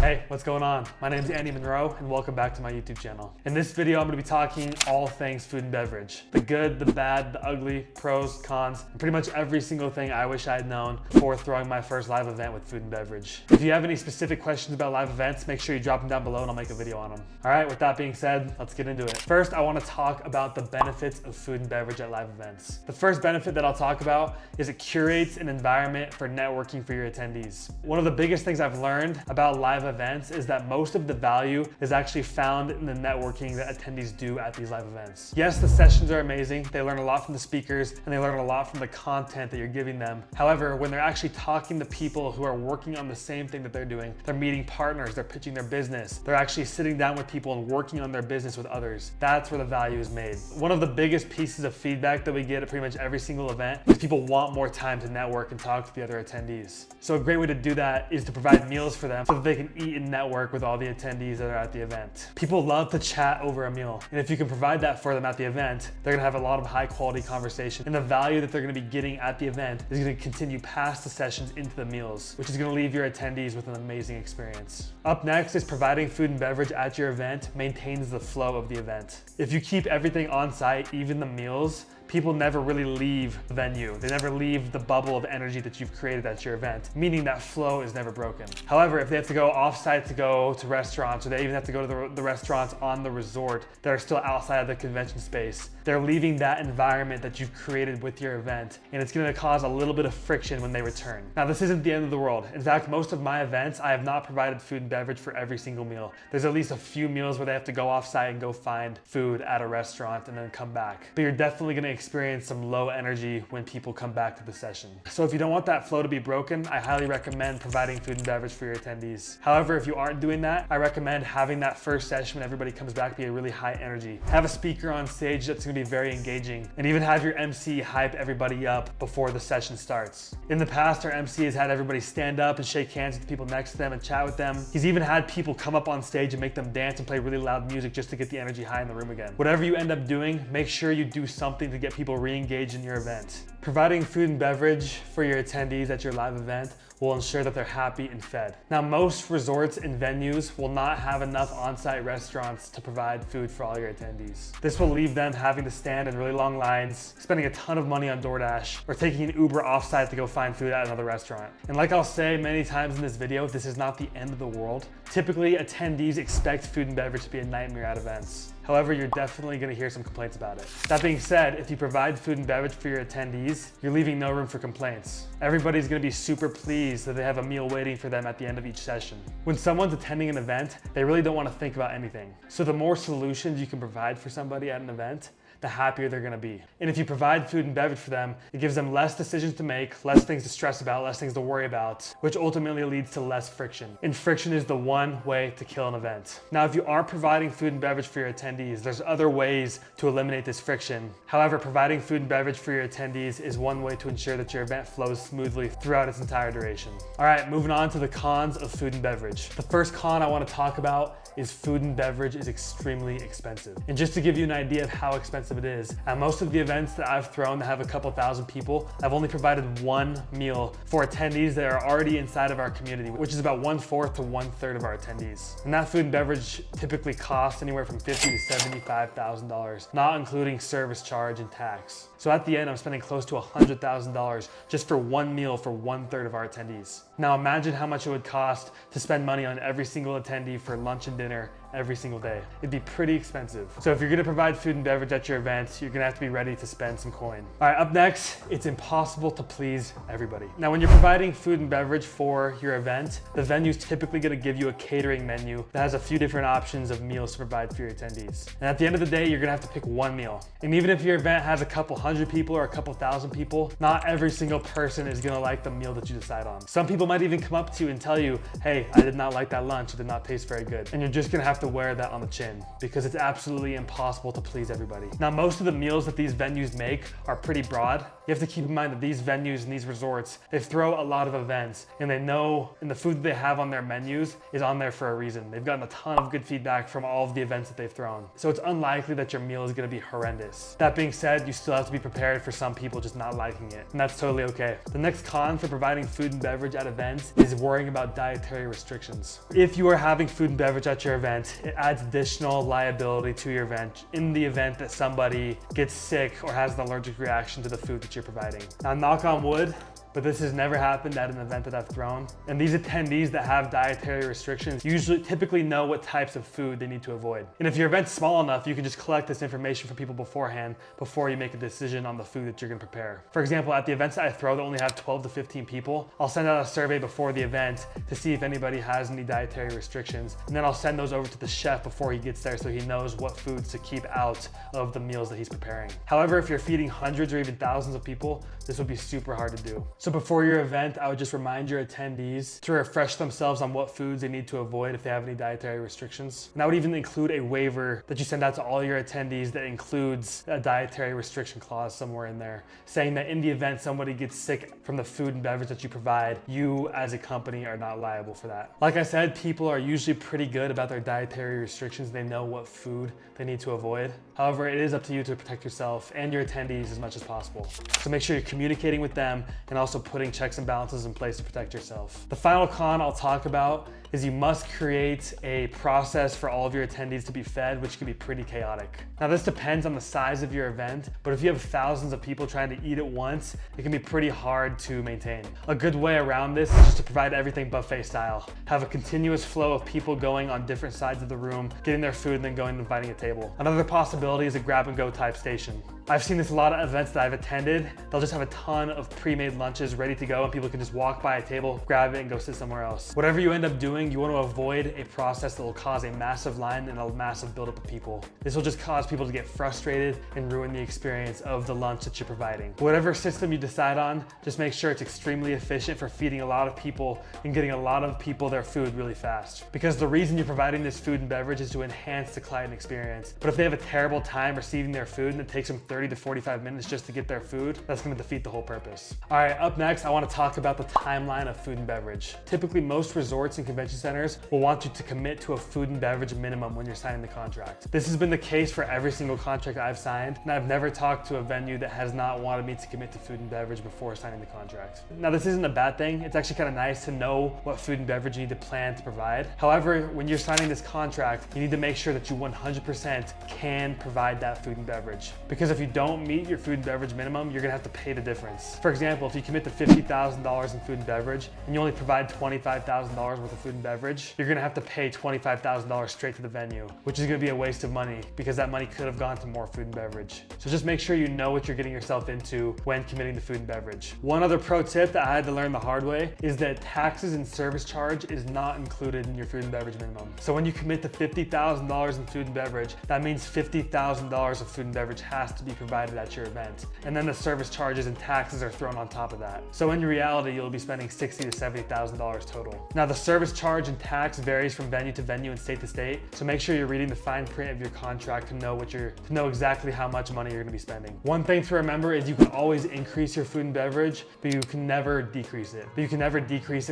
Hey, what's going on? My name is Andy Monroe and welcome back to my YouTube channel. In this video, I'm gonna be talking all things food and beverage. The good, the bad, the ugly, pros, cons, and pretty much every single thing I wish I had known before throwing my first live event with food and beverage. If you have any specific questions about live events, make sure you drop them down below and I'll make a video on them. All right, with that being said, let's get into it. First, I wanna talk about the benefits of food and beverage at live events. The first benefit that I'll talk about is it curates an environment for networking for your attendees. One of the biggest things I've learned about live events is that most of the value is actually found in the networking that attendees do at these live events. Yes, the sessions are amazing. They learn a lot from the speakers and they learn a lot from the content that you're giving them. However, when they're actually talking to people who are working on the same thing that they're doing, they're meeting partners, they're pitching their business, they're actually sitting down with people and working on their business with others. That's where the value is made. One of the biggest pieces of feedback that we get at pretty much every single event is people want more time to network and talk to the other attendees. So a great way to do that is to provide meals for them so that they can eat and network with all the attendees that are at the event. People love to chat over a meal, and if you can provide that for them at the event, they're gonna have a lot of high quality conversation, and the value that they're gonna be getting at the event is gonna continue past the sessions into the meals, which is gonna leave your attendees with an amazing experience. Up next is providing food and beverage at your event maintains the flow of the event. If you keep everything on site, even the meals, people never really leave the venue. They never leave the bubble of energy that you've created at your event, meaning that flow is never broken. However, if they have to go off-site to go to restaurants, or they even have to go to the restaurants on the resort that are still outside of the convention space, they're leaving that environment that you've created with your event, and it's gonna cause a little bit of friction when they return. Now, this isn't the end of the world. In fact, most of my events, I have not provided food and beverage for every single meal. There's at least a few meals where they have to go off-site and go find food at a restaurant and then come back. But you're definitely gonna experience some low energy when people come back to the session. So if you don't want that flow to be broken, I highly recommend providing food and beverage for your attendees. However, if you aren't doing that, I recommend having that first session when everybody comes back be a really high energy. Have a speaker on stage that's gonna be very engaging, and even have your MC hype everybody up before the session starts. In the past, our MC has had everybody stand up and shake hands with the people next to them and chat with them. He's even had people come up on stage and make them dance and play really loud music just to get the energy high in the room again. Whatever you end up doing, make sure you do something to get people re-engaged in your event. Providing food and beverage for your attendees at your live event will ensure that they're happy and fed. Now, most resorts and venues will not have enough on-site restaurants to provide food for all your attendees. This will leave them having to stand in really long lines, spending a ton of money on DoorDash, or taking an Uber off-site to go find food at another restaurant. And like I'll say many times in this video, this is not the end of the world. Typically, attendees expect food and beverage to be a nightmare at events. However, you're definitely gonna hear some complaints about it. That being said, if you provide food and beverage for your attendees, you're leaving no room for complaints. Everybody's gonna be super pleased that they have a meal waiting for them at the end of each session. When someone's attending an event, they really don't wanna think about anything. So the more solutions you can provide for somebody at an event, the happier they're gonna be. And if you provide food and beverage for them, it gives them less decisions to make, less things to stress about, less things to worry about, which ultimately leads to less friction. And friction is the one way to kill an event. Now, if you aren't providing food and beverage for your attendees, there's other ways to eliminate this friction. However, providing food and beverage for your attendees is one way to ensure that your event flows smoothly throughout its entire duration. All right, moving on to the cons of food and beverage. The first con I wanna talk about is food and beverage is extremely expensive. And just to give you an idea of how expensive it is, at most of the events that I've thrown that have a couple thousand people, I've only provided one meal for attendees that are already inside of our community, which is about 1/4 to 1/3 of our attendees. And that food and beverage typically costs anywhere from $50,000 to $75,000, not including service charge and tax. So at the end, I'm spending close to $100,000 just for one meal for 1/3 of our attendees. Now imagine how much it would cost to spend money on every single attendee for lunch and dinner every single day. It'd be pretty expensive. So if you're gonna provide food and beverage at your event, you're gonna have to be ready to spend some coin. All right, up next, it's impossible to please everybody. Now, when you're providing food and beverage for your event, the venue's typically gonna give you a catering menu that has a few different options of meals to provide for your attendees. And at the end of the day, you're gonna have to pick one meal. And even if your event has a couple hundred people or a couple thousand people, not every single person is gonna like the meal that you decide on. Some people might even come up to you and tell you, hey, I did not like that lunch, it did not taste very good. And you're just gonna have to wear that on the chin because it's absolutely impossible to please everybody. Now, Now, most of the meals that these venues make are pretty broad. You have to keep in mind that these venues and these resorts, they throw a lot of events, and they know, and the food that they have on their menus is on there for a reason. They've gotten a ton of good feedback from all of the events that they've thrown. So it's unlikely that your meal is gonna be horrendous. That being said, you still have to be prepared for some people just not liking it, and that's totally okay. The next con for providing food and beverage at events is worrying about dietary restrictions. If you are having food and beverage at your event, it adds additional liability to your event in the event that somebody gets sick or has an allergic reaction to the food that you're providing. Now, knock on wood, but this has never happened at an event that I've thrown. And these attendees that have dietary restrictions typically know what types of food they need to avoid. And if your event's small enough, you can just collect this information from people beforehand before you make a decision on the food that you're gonna prepare. For example, at the events that I throw that only have 12 to 15 people, I'll send out a survey before the event to see if anybody has any dietary restrictions. And then I'll send those over to the chef before he gets there so he knows what foods to keep out of the meals that he's preparing. However, if you're feeding hundreds or even thousands of people, this would be super hard to do. So before your event, I would just remind your attendees to refresh themselves on what foods they need to avoid if they have any dietary restrictions. And I would even include a waiver that you send out to all your attendees that includes a dietary restriction clause somewhere in there, saying that in the event somebody gets sick from the food and beverage that you provide, you as a company are not liable for that. Like I said, people are usually pretty good about their dietary restrictions. They know what food they need to avoid. However, it is up to you to protect yourself and your attendees as much as possible. So make sure you're communicating with them and also putting checks and balances in place to protect yourself. The final con I'll talk about is you must create a process for all of your attendees to be fed, which can be pretty chaotic. Now, this depends on the size of your event, but if you have thousands of people trying to eat at once, it can be pretty hard to maintain. A good way around this is just to provide everything buffet style. Have a continuous flow of people going on different sides of the room, getting their food, and then going and inviting a table. Another possibility is a grab and go type station. I've seen this a lot of events that I've attended. They'll just have a ton of pre-made lunches ready to go and people can just walk by a table, grab it, and go sit somewhere else. Whatever you end up doing, you want to avoid a process that will cause a massive line and a massive buildup of people. This will just cause people to get frustrated and ruin the experience of the lunch that you're providing. Whatever system you decide on, just make sure it's extremely efficient for feeding a lot of people and getting a lot of people their food really fast. Because the reason you're providing this food and beverage is to enhance the client experience. But if they have a terrible time receiving their food and it takes them 30 to 45 minutes just to get their food, that's gonna defeat the whole purpose. All right, up next, I wanna talk about the timeline of food and beverage. Typically, most resorts and convention centers will want you to commit to a food and beverage minimum when you're signing the contract. This has been the case for every single contract I've signed, and I've never talked to a venue that has not wanted me to commit to food and beverage before signing the contract. Now, this isn't a bad thing. It's actually kind of nice to know what food and beverage you need to plan to provide. However, when you're signing this contract, you need to make sure that you 100% can provide that food and beverage. Because if you don't meet your food and beverage minimum, you're gonna have to pay the difference. For example, if you commit to $50,000 in food and beverage and you only provide $25,000 worth of food and beverage, you're gonna have to pay $25,000 straight to the venue, which is gonna be a waste of money because that money could have gone to more food and beverage. So just make sure you know what you're getting yourself into when committing to food and beverage. One other pro tip that I had to learn the hard way is that taxes and service charge is not included in your food and beverage minimum. So when you commit to $50,000 in food and beverage, that means $50,000 of food and beverage has to be provided at your event. And then the service charges and taxes are thrown on top of that. So in reality, you'll be spending $60,000 to $70,000 total. Now, the service charge and tax varies from venue to venue and state to state. So make sure you're reading the fine print of your contract to know exactly how much money you're gonna be spending. One thing to remember is you can always increase your food and beverage, but you can never decrease it.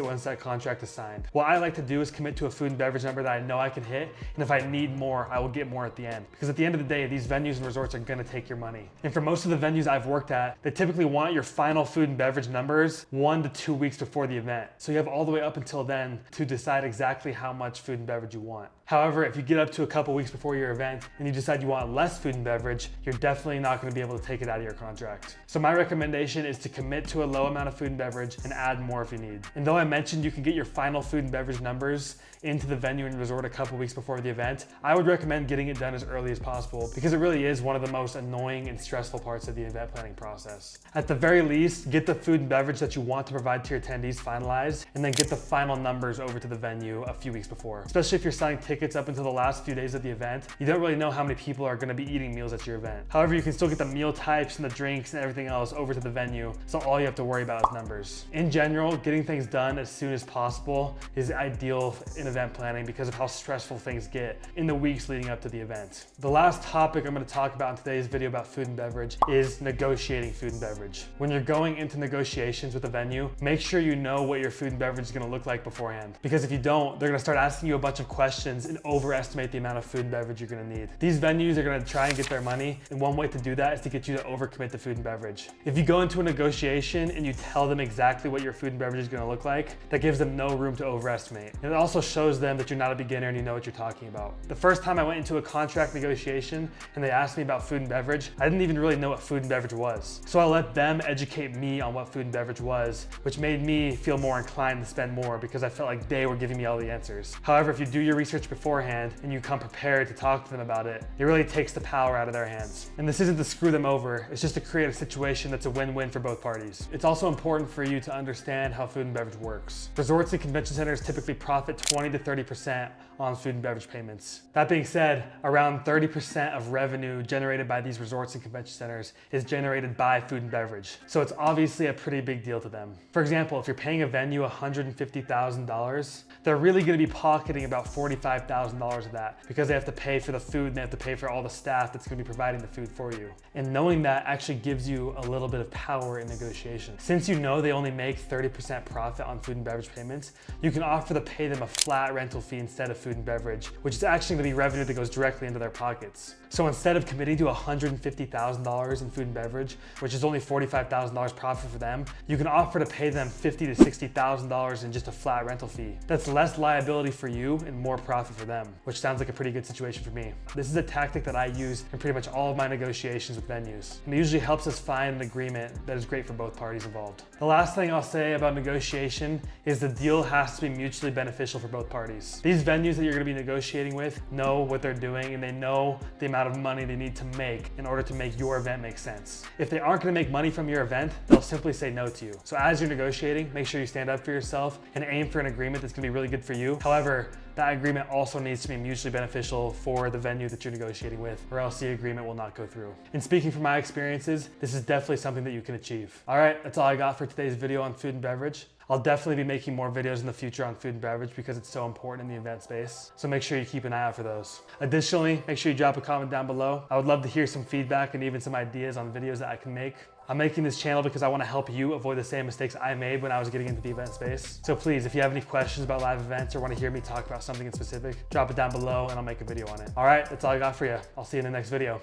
Once that contract is signed. What I like to do is commit to a food and beverage number that I know I can hit, and if I need more, I will get more at the end. Because at the end of the day, these venues and resorts are gonna take your money. And for most of the venues I've worked at, they typically want your final food and beverage numbers 1 to 2 weeks before the event. So you have all the way up until then to decide exactly how much food and beverage you want. However, if you get up to a couple weeks before your event and you decide you want less food and beverage, you're definitely not going to be able to take it out of your contract. So my recommendation is to commit to a low amount of food and beverage and add more if you need. And though I mentioned you can get your final food and beverage numbers into the venue and resort a couple weeks before the event, I would recommend getting it done as early as possible because it really is one of the most annoying annoying and stressful parts of the event planning process. At the very least, get the food and beverage that you want to provide to your attendees finalized, and then get the final numbers over to the venue a few weeks before. Especially if you're selling tickets up until the last few days of the event, you don't really know how many people are gonna be eating meals at your event. However, you can still get the meal types and the drinks and everything else over to the venue, so all you have to worry about is numbers. In general, getting things done as soon as possible is ideal in event planning because of how stressful things get in the weeks leading up to the event. The last topic I'm going to talk about in today's video about food and beverage is negotiating food and beverage. When you're going into negotiations with a venue, make sure you know what your food and beverage is going to look like beforehand. Because if you don't, they're going to start asking you a bunch of questions and overestimate the amount of food and beverage you're going to need. These venues are going to try and get their money, and one way to do that is to get you to overcommit the food and beverage. If you go into a negotiation and you tell them exactly what your food and beverage is going to look like, that gives them no room to overestimate. And it also shows them that you're not a beginner and you know what you're talking about. The first time I went into a contract negotiation and they asked me about food and beverage, I didn't even really know what food and beverage was. So I let them educate me on what food and beverage was, which made me feel more inclined to spend more because I felt like they were giving me all the answers. However, if you do your research beforehand and you come prepared to talk to them about it, it really takes the power out of their hands. And this isn't to screw them over, it's just to create a situation that's a win-win for both parties. It's also important for you to understand how food and beverage works. Resorts and convention centers typically profit 20 to 30% on food and beverage payments. That being said, around 30% of revenue generated by these resorts and convention centers is generated by food and beverage. So it's obviously a pretty big deal to them. For example, if you're paying a venue $150,000, they're really gonna be pocketing about $45,000 of that because they have to pay for the food and they have to pay for all the staff that's gonna be providing the food for you. And knowing that actually gives you a little bit of power in negotiation. Since you know they only make 30% profit on food and beverage payments, you can offer to pay them a flat rental fee instead of food and beverage, which is actually gonna be revenue that goes directly into their pockets. So instead of committing to $150,000 in food and beverage, which is only $45,000 profit for them, you can offer to pay them $50,000 to $60,000 in just a flat rental fee. That's less liability for you and more profit for them, which sounds like a pretty good situation for me. This is a tactic that I use in pretty much all of my negotiations with venues, and it usually helps us find an agreement that is great for both parties involved. The last thing I'll say about negotiation is the deal has to be mutually beneficial for both parties. These venues that you're gonna be negotiating with know what they're doing and they know the amount of money they need to make in order to make your event make sense. If they aren't gonna make money from your event, they'll simply say no to you. So as you're negotiating, make sure you stand up for yourself and aim for an agreement that's gonna be really good for you. However, that agreement also needs to be mutually beneficial for the venue that you're negotiating with, or else the agreement will not go through. And speaking from my experiences, this is definitely something that you can achieve. All right, that's all I got for today's video on food and beverage. I'll definitely be making more videos in the future on food and beverage because it's so important in the event space. So make sure you keep an eye out for those. Additionally, make sure you drop a comment down below. I would love to hear some feedback and even some ideas on videos that I can make. I'm making this channel because I want to help you avoid the same mistakes I made when I was getting into the event space. So please, if you have any questions about live events or want to hear me talk about something in specific, drop it down below and I'll make a video on it. All right, that's all I got for you. I'll see you in the next video.